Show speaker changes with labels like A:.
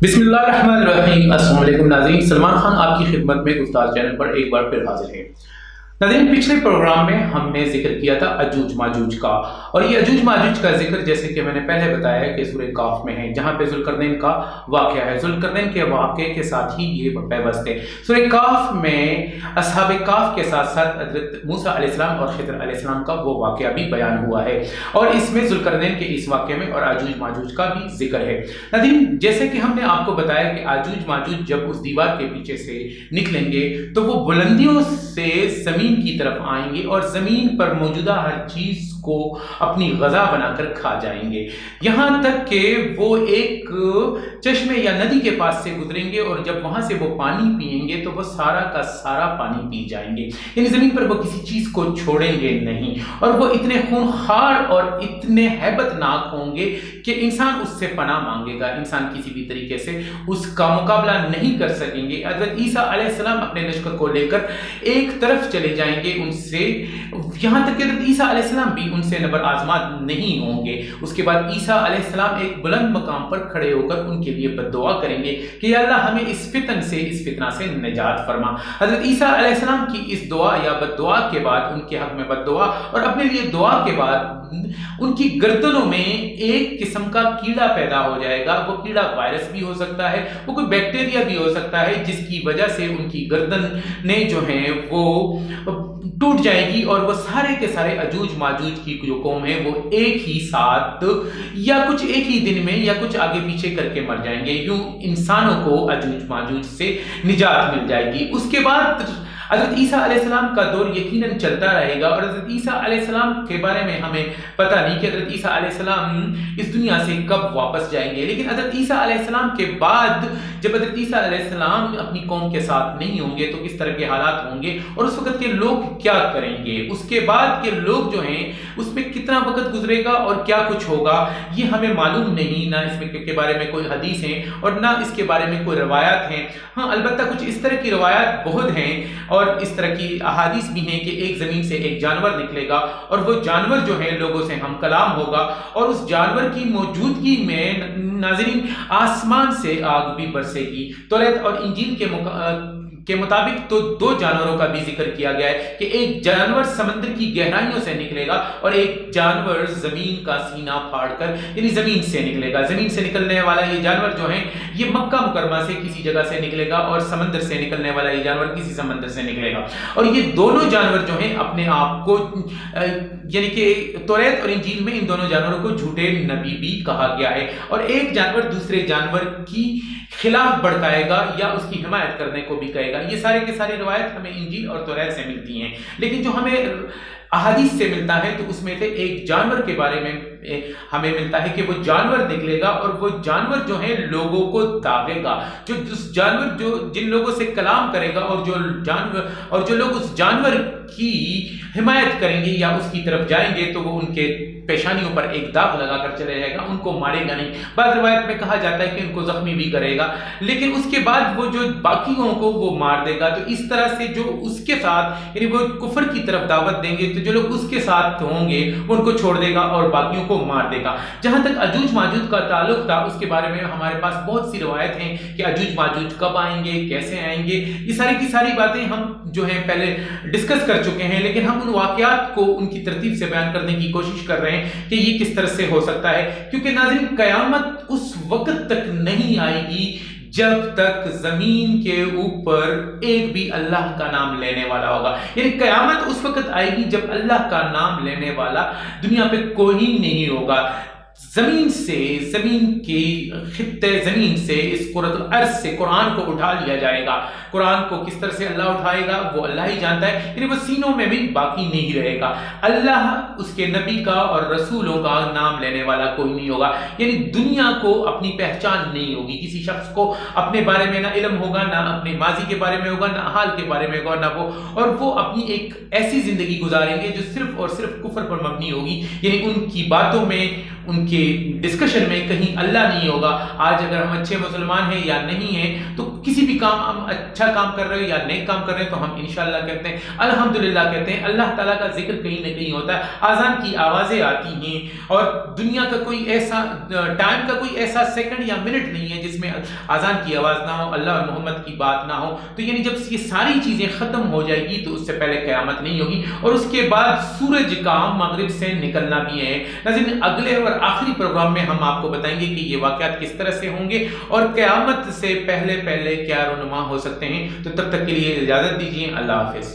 A: بسم اللہ الرحمن الرحیم۔ السلام علیکم ناظرین، سلمان خان آپ کی خدمت میں گفتار چینل پر ایک بار پھر حاضر ہے۔ ناظرین، پچھلے پروگرام میں ہم نے ذکر کیا تھا اجوج ماجوج کا، اور یہ اجوج ماجوج کا ذکر جیسے کہ میں نے پہلے بتایا کہ سورہ کاف میں ہے، جہاں پہ ذوالقرنین کا واقعہ ہے۔ ذوالقرنین کے واقعے کے ساتھ ہی یہ پیوست ہے۔ سورہ کاف میں اصحاب کاف کے ساتھ ساتھ حضرت موسیٰ علیہ السلام اور خضر علیہ السلام کا وہ واقعہ بھی بیان ہوا ہے، اور اس میں ذوالقرنین کے اس واقعے میں اور اجوج ماجوج کا بھی ذکر ہے۔ ناظرین، جیسے کہ ہم نے آپ کو بتایا کہ اجوج ماجوج جب اس دیوار کے پیچھے سے نکلیں گے تو وہ بلندیوں سے زمین کی طرف آئیں گے اور زمین پر موجودہ ہر چیز کو اپنی غذا بنا کر کھا جائیں گے، یہاں تک کہ وہ ایک چشمے یا ندی کے پاس سے گزریں گے، اور جب وہاں سے وہ پانی پئیں گے تو وہ سارا کا سارا پانی پی جائیں گے، یعنی زمین پر وہ کسی چیز کو چھوڑیں گے نہیں، اور وہ اتنے خونخوار اور اتنے ہیبت ناک ہوں گے کہ انسان اس سے پناہ مانگے گا، انسان کسی بھی طریقے سے اس کا مقابلہ نہیں کر سکیں گے۔ حضرت عیسیٰ علیہ السلام اپنے لشکر کو لے کر ایک طرف چلے جائیں گے ان سے، یہاں تک کہ حضرت عیسیٰ علیہ السلام بھی ان سے نبر آزماد نہیں ہوں گے۔ اس کے بعد عیسیٰ علیہ السلام ایک بلند مقام پر کھڑے ہو کر ان کے لیے بد دعا کریں گے کہ یا اللہ ہمیں اس فتن سے، اس فتنہ سے نجات فرما۔ حضرت عیسیٰ علیہ السلام کی اس دعا یا بد دعا کے بعد، ان کے حق میں بد دعا اور اپنے لیے دعا کے بعد، ان کی گردنوں میں ایک قسم کا کیڑا پیدا ہو جائے گا۔ وہ کیڑا وائرس بھی ہو سکتا ہے، وہ کوئی بیکٹیریا بھی ہو سکتا ہے، جس کی وجہ سے ان کی گردنیں جو ہیں وہ ٹوٹ جائے گی، اور وہ سارے کے سارے اجوج ماجوج کی جو قوم ہے وہ ایک ہی ساتھ یا کچھ ایک ہی دن میں یا کچھ آگے پیچھے کر کے مر جائیں گے۔ یوں انسانوں کو اجوج ماجوج سے نجات مل جائے گی۔ اس کے بعد حضرت عیسیٰ علیہ السلام کا دور یقیناً چلتا رہے گا، اور حضرت عیسیٰ علیہ السلام کے بارے میں ہمیں پتہ نہیں کہ حضرت عیسیٰ علیہ السلام اس دنیا سے کب واپس جائیں گے، لیکن حضرت عیسیٰ علیہ السلام کے بعد جب حضرت عیسیٰ علیہ السلام اپنی قوم کے ساتھ نہیں ہوں گے تو کس طرح کے حالات ہوں گے، اور اس وقت کے لوگ کیا کریں گے، اس کے بعد کے لوگ جو ہیں اس میں کتنا وقت گزرے گا اور کیا کچھ ہوگا، یہ ہمیں معلوم نہیں، نہ اس میں کے بارے میں کوئی حدیث ہیں اور نہ اس کے بارے میں کوئی روایات ہیں۔ ہاں، البتہ کچھ اس طرح کی روایات بہت ہیں اور اس طرح کی احادیث بھی ہیں کہ ایک زمین سے ایک جانور نکلے گا، اور وہ جانور جو ہے لوگوں سے ہم کلام ہوگا، اور اس جانور کی موجودگی میں ناظرین آسمان سے آگ بھی برسے گی۔ توریت اور انجیل کے مطابق تو دو جانوروں کا بھی ذکر کیا گیا ہے کہ ایک جانور سمندر کی گہرائیوں سے نکلے گا اور ایک جانور زمین کا سینہ پھاڑ کر یعنی زمین سے نکلے گا۔ زمین سے نکلنے والا یہ جانور جو ہے یہ مکہ مکرمہ سے کسی جگہ سے نکلے گا، اور سمندر سے نکلنے والا یہ جانور کسی سمندر سے نکلے گا، اور یہ دونوں جانور جو ہیں اپنے آپ کو یعنی کہ توریت اور انجیل میں ان دونوں جانوروں کو جھوٹے نبی بھی کہا گیا ہے، اور ایک جانور دوسرے جانور کی خلاف بڑکائے گا یا اس کی حمایت کرنے کو بھی کہے گا۔ یہ سارے کے سارے روایت ہمیں انجیل اور توریت سے ملتی ہیں، لیکن جو ہمیں احادیث سے ملتا ہے تو اس میں سے ایک جانور کے بارے میں ہمیں ملتا ہے کہ وہ جانور نکلے گا، اور وہ جانور جو ہے لوگوں کو داغے گا، جانور جو جن لوگوں سے کلام کرے گا، اور جو لوگ اس جانور کی حمایت کریں گے یا اس کی طرف جائیں گے تو وہ ان کے پیشانیوں پر ایک داغ لگا کر چلے جائے گا، ان کو مارے گا نہیں۔ بعض روایت میں کہا جاتا ہے کہ ان کو زخمی بھی کرے گا، لیکن اس کے بعد وہ جو باقیوں کو وہ مار دے گا۔ تو اس طرح سے جو اس کے ساتھ یعنی وہ کفر کی طرف دعوت دیں گے تو جو لوگ اس کے ساتھ ہوں گے ان کو چھوڑ دے گا اور باقیوں کو مار دے گا۔ جہاں تک اجوج ماجوج کا تعلق تھا اس کے بارے میں ہمارے پاس بہت سی روایت ہیں کہ اجوج ماجوج کب آئیں گے، کیسے آئیں گے، یہ ساری کی ساری باتیں ہم جو ہیں پہلے ڈسکس کر چکے ہیں، لیکن ہم ان واقعات کو ان کی ترتیب سے بیان کرنے کی کوشش کر رہے ہیں کہ یہ کس طرح سے ہو سکتا ہے، کیونکہ ناظرین قیامت اس وقت تک نہیں آئے گی جب تک زمین کے اوپر ایک بھی اللہ کا نام لینے والا ہوگا، یعنی قیامت اس وقت آئے گی جب اللہ کا نام لینے والا دنیا پہ کوئی نہیں ہوگا۔ زمین سے، زمین کی خطے زمین سے، اس کرۃ الارض سے قرآن کو اٹھا لیا جائے گا۔ قرآن کو کس طرح سے اللہ اٹھائے گا وہ اللہ ہی جانتا ہے، یعنی وہ سینوں میں بھی باقی نہیں رہے گا۔ اللہ، اس کے نبی کا اور رسولوں کا نام لینے والا کوئی نہیں ہوگا، یعنی دنیا کو اپنی پہچان نہیں ہوگی، کسی شخص کو اپنے بارے میں نہ علم ہوگا، نہ اپنے ماضی کے بارے میں ہوگا، نہ حال کے بارے میں ہوگا، نہ اور وہ اپنی ایک ایسی زندگی گزاریں گے جو صرف اور صرف کفر پر مبنی ہوگی، یعنی ان کی باتوں میں، ان کے ڈسکشن میں کہیں اللہ نہیں ہوگا۔ آج اگر ہم اچھے مسلمان ہیں یا نہیں ہیں تو کسی بھی کام ہم اچھا کام کر رہے ہو یا نیک کام کر رہے ہیں تو ہم انشاءاللہ کہتے ہیں، الحمدللہ کہتے ہیں۔ اللہ تعالیٰ کا ذکر کہیں نہ کہیں ہوتا ہے، اذان کی آوازیں آتی ہیں، اور دنیا کا کوئی ایسا ٹائم کا کوئی ایسا سیکنڈ یا منٹ نہیں ہے جس میں اذان کی آواز نہ ہو، اللہ اور محمد کی بات نہ ہو۔ تو یعنی جب یہ ساری چیزیں ختم ہو جائے گی تو اس سے پہلے قیامت نہیں ہوگی، اور اس کے بعد سورج کا مغرب سے نکلنا بھی ہے۔ ناظرین، اگلے اور آخری پروگرام میں ہم آپ کو بتائیں گے کہ یہ واقعات کس طرح سے ہوں گے اور قیامت سے پہلے کیا رونما ہو سکتے ہیں۔ تو تب تک کے لیے اجازت دیجیے، اللہ حافظ۔